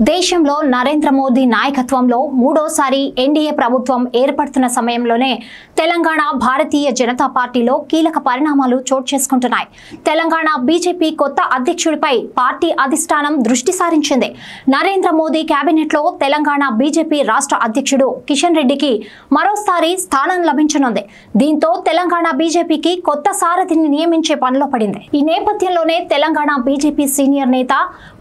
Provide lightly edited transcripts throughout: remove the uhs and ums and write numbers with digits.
దేశంలో నరేంద్ర మోదీ నాయకత్వంలో మూడోసారి ఎన్డీఏ ప్రభుత్వం ఏర్పడుతున్న సమయంలోనే తెలంగాణ భారతీయ జనతా పార్టీలో కీలక పరిణామాలు చోటు చేసుకుంటున్నాయి. తెలంగాణ బీజేపీ కొత్త అధ్యక్షుడిపై పార్టీ అధిష్టానం దృష్టి సారించింది. నరేంద్ర మోదీ కేబినెట్లో తెలంగాణ బీజేపీ రాష్ట్ర అధ్యక్షుడు కిషన్ రెడ్డికి మరోసారి స్థానం లభించనుంది. దీంతో తెలంగాణ బీజేపీకి కొత్త సారథిని నియమించే పనిలో పడింది. ఈ నేపథ్యంలోనే తెలంగాణ బీజేపీ సీనియర్ నేత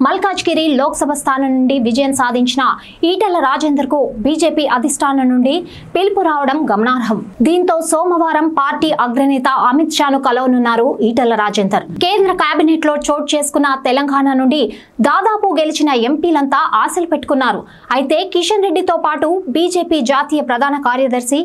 మల్కాజ్గిరి లోక్సభ స్థానం నుండి విజయం సాధించిన ఈటెల రాజేందర్ కు బీజేపీ అధిష్టానం నుండి పిలుపు రావడం గమనార్హం. దీంతో సోమవారం పార్టీ అగ్రనేత అమిత్ షాను కలవనున్నారు ఈటెల రాజేందర్. కేంద్ర కేబినెట్ లో చోటు చేసుకున్న తెలంగాణ నుండి దాదాపు గెలిచిన ఎంపీలంతా ఆశలు పెట్టుకున్నారు. అయితే కిషన్ రెడ్డితో పాటు బీజేపీ జాతీయ ప్రధాన కార్యదర్శి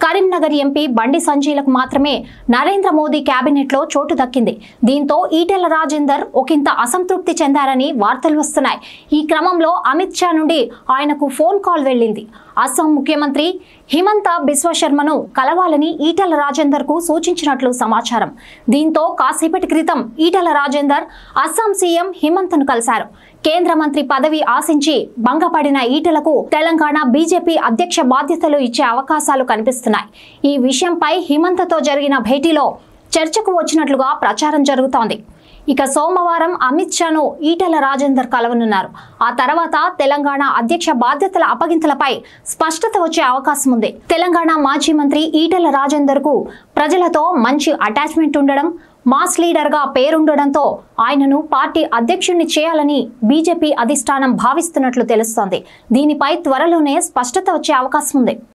కరీంనగర్ ఎంపీ బండి సంజయ్లకు మాత్రమే నరేంద్ర మోదీ కేబినెట్ లో చోటు దక్కింది. దీంతో ఈటెల రాజేందర్ ఒకంత అసంతృప్తి చెందారని వార్తలు వస్తున్నాయి. ఈ క్రమంలో అమిత్ షా నుండి ఆయనకు ఫోన్ కాల్ వెళ్లింది. అస్సాం ముఖ్యమంత్రి హిమంత బిశ్వ శర్మను కలవాలని ఈటెల రాజేందర్ కు సూచించినట్లు సమాచారం. దీంతో కాసేపటి క్రితం ఈటెల రాజేందర్ అస్సాం సీఎం హిమంతను కలిశారు. కేంద్ర మంత్రి పదవి ఆశించి భంగపడిన ఈటెలకు తెలంగాణ బీజేపీ అధ్యక్ష బాధ్యతలు ఇచ్చే అవకాశాలు కనిపిస్తున్నాయి. ఈ విషయంపై హిమంతతో జరిగిన భేటీలో చర్చకు వచ్చినట్లుగా ప్రచారం జరుగుతోంది. ఇక సోమవారం అమిత్ షాను ఈటెల రాజేందర్ కలవనున్నారు. ఆ తర్వాత తెలంగాణ అధ్యక్ష బాధ్యతల అప్పగింతలపై స్పష్టత వచ్చే అవకాశం ఉంది. తెలంగాణ మాజీ మంత్రి ఈటెల రాజేందర్ కు ప్రజలతో మంచి అటాచ్మెంట్ ఉండడం, మాస్ లీడర్ గా పేరుండడంతో ఆయనను పార్టీ అధ్యక్షుడిని చేయాలని బీజేపీ అధిష్టానం భావిస్తున్నట్లు తెలుస్తోంది. దీనిపై త్వరలోనే స్పష్టత వచ్చే అవకాశం ఉంది.